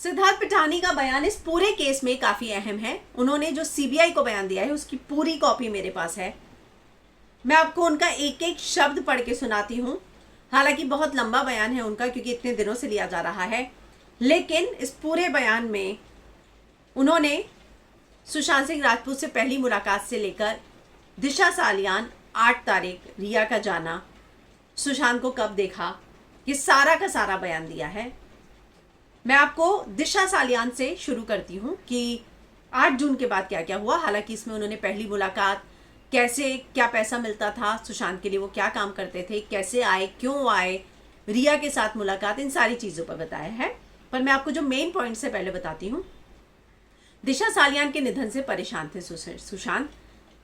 सिद्धार्थ पिठानी का बयान इस पूरे केस में काफी अहम है। उन्होंने जो सीबीआई को बयान दिया है उसकी पूरी कॉपी मेरे पास है। मैं आपको उनका एक एक शब्द पढ़ के सुनाती हूं। हालांकि बहुत लंबा बयान है उनका, क्योंकि इतने दिनों से लिया जा रहा है, लेकिन इस पूरे बयान में उन्होंने सुशांत सिंह राजपूत से पहली मुलाकात से लेकर दिशा सालियान, 8 तारीख रिया का जाना, सुशांत को कब देखा, ये सारा का सारा बयान दिया है। मैं आपको दिशा सालियान से शुरू करती हूँ कि 8 जून के बाद क्या क्या हुआ। हालांकि इसमें उन्होंने पहली मुलाकात, कैसे क्या पैसा मिलता था सुशांत के लिए, वो क्या काम करते थे, कैसे आए, क्यों आए, रिया के साथ मुलाकात, इन सारी चीज़ों पर बताया है। पर मैं आपको जो मेन पॉइंट से पहले बताती हूँ। दिशा सालियान के निधन से परेशान थे सुशांत।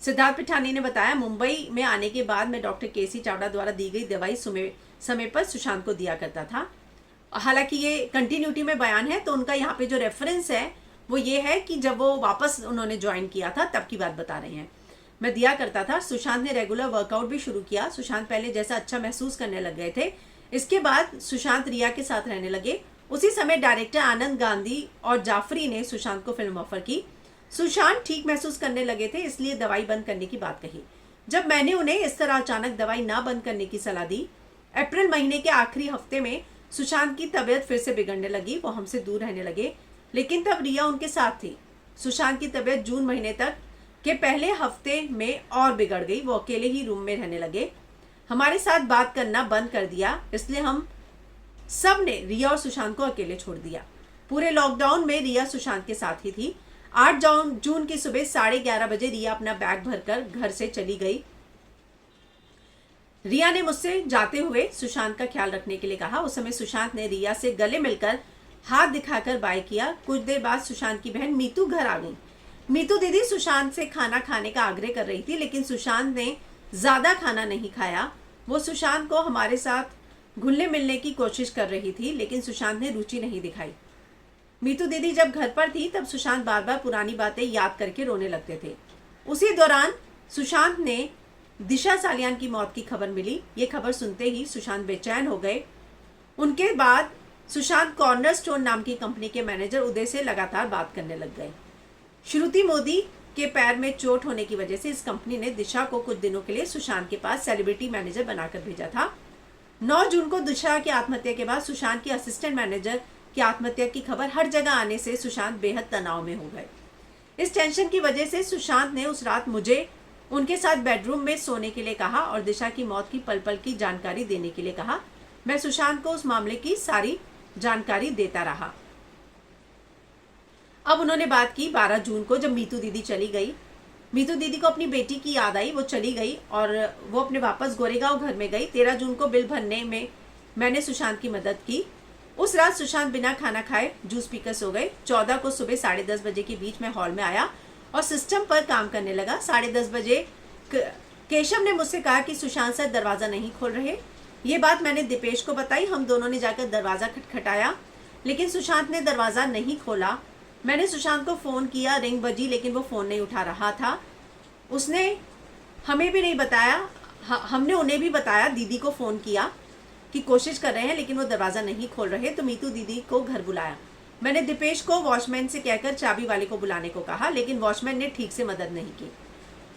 सिद्धार्थ पिठानी ने बताया, मुंबई में आने के बाद मैं डॉक्टर केसी चावड़ा द्वारा दी गई दवाई समय पर सुशांत को दिया करता था। हालांकि ये कंटिन्यूटी में बयान है, तो उनका यहाँ पे जो रेफरेंस है वो ये है कि जब वो वापस उन्होंने ज्वाइन किया था तब की बात बता रहे हैं। मैं दिया करता था। सुशांत ने रेगुलर वर्कआउट भी शुरू किया। सुशांत पहले जैसा अच्छा महसूस करने लग गए थे। इसके बाद सुशांत रिया के साथ रहने लगे। उसी समय डायरेक्टर आनंद गांधी और जाफरी ने सुशांत को फिल्म ऑफर की। सुशांत ठीक महसूस करने लगे थे, इसलिए दवाई बंद करने की बात कही। जब मैंने उन्हें इस तरह अचानक दवाई ना बंद करने की सलाह दी, अप्रैल महीने के आखिरी हफ्ते में सुशांत की तबीयत फिर से बिगड़ने लगी। वो हमसे दूर रहने लगे, लेकिन तब रिया उनके साथ थी। सुशांत की तबीयत जून महीने तक के पहले हफ्ते में और बिगड़ गई। वो अकेले ही रूम में रहने लगे, हमारे साथ बात करना बंद कर दिया। इसलिए हम सब ने रिया और सुशांत को अकेले छोड़ दिया। पूरे लॉकडाउन में रिया सुशांत के साथ ही थी। 8 जून की सुबह 11:30 बजे रिया अपना बैग भरकर घर से चली गई। रिया ने मुझसे जाते हुए सुशांत का ख्याल रखने के लिए कहा। उस समय सुशांत ने रिया से गले मिलकर हाथ दिखाकर बाय किया। कुछ देर बाद सुशांत की बहन मीतू घर आ गई। मीतू दीदी सुशांत से खाना खाने का आग्रह कर रही थी, लेकिन सुशांत ने ज्यादा खाना नहीं खाया। वो सुशांत को हमारे साथ घुलने मिलने की कोशिश कर रही थी, लेकिन सुशांत ने रुचि नहीं दिखाई। मीतू दीदी जब घर पर थी तब सुशांत बार बार पुरानी बातें याद करके रोने लगते थे। उसी दौरान सुशांत ने दिशा सालियान की मौत की खबर मिली। ये खबर सुनते ही सुशांत बेचैन हो गए। उनके बाद सुशांत कॉर्नर स्टोन नाम की कंपनी के मैनेजर उदय से लगातार बात करने लग गए। श्रुति मोदी के पैर में चोट होने की वजह से इस कंपनी ने दिशा को कुछ दिनों के लिए सुशांत के पास सेलिब्रिटी मैनेजर बनाकर भेजा था। 9 जून को दिशा की आत्महत्या के बाद सुशांत की असिस्टेंट मैनेजर की आत्महत्या की खबर हर जगह आने से सुशांत बेहद तनाव में हो गए। इस टेंशन की वजह से सुशांत ने उस रात मुझे उनके साथ बेडरूम में सोने के लिए कहा और दिशा की मौत की पल पल की जानकारी देने के लिए कहा। मैं सुशांत को उस मामले की सारी जानकारी देता रहा। अब उन्होंने बात की 12 जून को, जब मीतू दीदी चली गई। मीतू दीदी को अपनी बेटी की याद आई, वो चली गई और वो अपने वापस गोरेगांव घर में गई। 13 जून को बिल भरने में मैंने सुशांत की मदद की। उस रात सुशांत बिना खाना खाए जूस पीकर सो गए। 14 को सुबह 10:30 बजे के बीच में हॉल में आया और सिस्टम पर काम करने लगा। 10:30 बजे केशव ने मुझसे कहा कि सुशांत सर दरवाजा नहीं खोल रहे। ये बात मैंने दीपेश को बताई। हम दोनों ने जाकर दरवाजा खटखटाया, लेकिन सुशांत ने दरवाजा नहीं खोला। मैंने सुशांत को फोन किया, रिंग बजी, लेकिन वो फोन नहीं उठा रहा था। उसने हमें भी नहीं बताया, हमने उन्हें भी बताया, दीदी को फोन किया कि कोशिश कर रहे हैं, लेकिन वो दरवाजा नहीं खोल रहे। तो मीतू दीदी को घर बुलाया। मैंने दीपेश को वॉचमैन से कहकर चाबी वाले को बुलाने को कहा, लेकिन वॉचमैन ने ठीक से मदद नहीं की।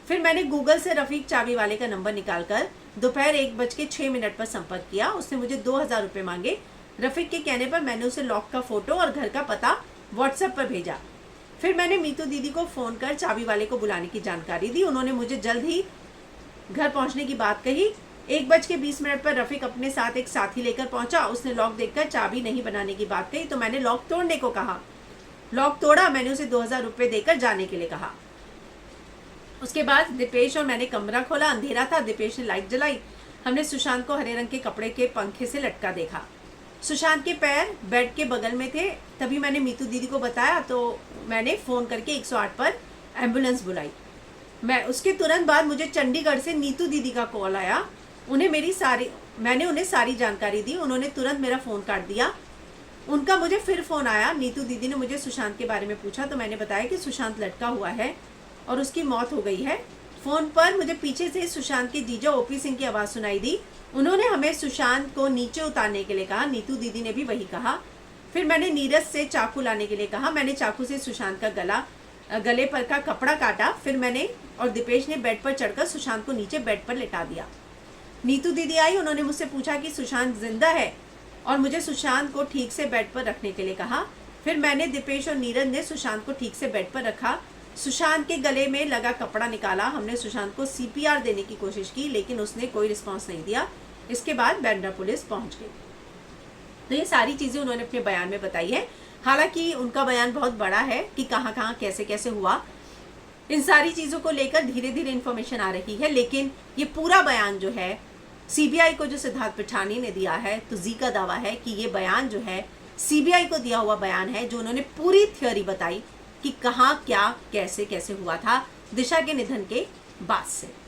फिर मैंने गूगल से रफीक चाबी वाले का नंबर निकालकर दोपहर 1:06 पर संपर्क किया। उसने मुझे 2000 रुपये मांगे। रफीक के कहने पर मैंने उसे लॉक का फोटो और घर का पता व्हाट्सएप पर भेजा। फिर मैंने मीतू दीदी को फोन कर चाबी वाले को बुलाने की जानकारी दी। उन्होंने मुझे जल्द ही घर पहुंचने की बात कही। 1:20 पर रफीक अपने साथ एक साथी लेकर पहुंचा। उसने लॉक देखकर चाबी नहीं बनाने की बात कही, तो मैंने लॉक तोड़ने को कहा। लॉक तोड़ा। मैंने उसे 2000 रुपये देकर जाने के लिए कहा। उसके बाद दीपेश और मैंने कमरा खोला। अंधेरा था। दीपेश ने लाइट जलाई। हमने सुशांत को हरे रंग के कपड़े के पंखे से लटका देखा। सुशांत के पैर बेड के बगल में थे। तभी मैंने मीतू दीदी को बताया, तो मैंने फ़ोन करके 108 पर एम्बुलेंस बुलाई। मैं उसके तुरंत बाद मुझे चंडीगढ़ से नीतू दीदी का कॉल आया। मैंने उन्हें सारी जानकारी दी। उन्होंने तुरंत मेरा फ़ोन काट दिया। उनका मुझे फिर फ़ोन आया। नीतू दीदी ने मुझे सुशांत के बारे में पूछा, तो मैंने बताया कि सुशांत लटका हुआ है और उसकी मौत हो गई है। फ़ोन पर मुझे पीछे से सुशांत के जीजा ओपी सिंह की आवाज़ सुनाई दी। उन्होंने हमें सुशांत को नीचे उतारने के लिए कहा। नीतू दीदी ने भी वही कहा। फिर मैंने नीरज से चाकू लाने के लिए कहा। मैंने चाकू से सुशांत का गले पर का कपड़ा काटा। फिर मैंने और दीपेश ने बेड पर चढ़कर सुशांत को नीचे बेड पर लेटा दिया। नीतू दीदी आई, उन्होंने मुझसे पूछा कि सुशांत जिंदा है और मुझे सुशांत को ठीक से बेड पर रखने के लिए कहा। फिर मैंने, दीपेश और नीरज ने सुशांत को ठीक से बेड पर रखा। सुशांत के गले में लगा कपड़ा निकाला। हमने सुशांत को CPR देने की कोशिश की, लेकिन उसने कोई रिस्पॉन्स नहीं दिया। इसके बाद बांद्रा पुलिस पहुंच गई। तो ये सारी चीजें उन्होंने अपने बयान में बताई है। हालांकि उनका बयान बहुत बड़ा है कि कहाँ कहाँ कैसे कैसे हुआ। इन सारी चीजों को लेकर धीरे धीरे इन्फॉर्मेशन आ रही है, लेकिन ये पूरा बयान जो है CBI को जो सिद्धार्थ पिठानी ने दिया है, तो जी का दावा है कि ये बयान जो है CBI को दिया हुआ बयान है, जो उन्होंने पूरी थ्योरी बताई कि कहाँ क्या कैसे कैसे हुआ था दिशा के निधन के बाद से।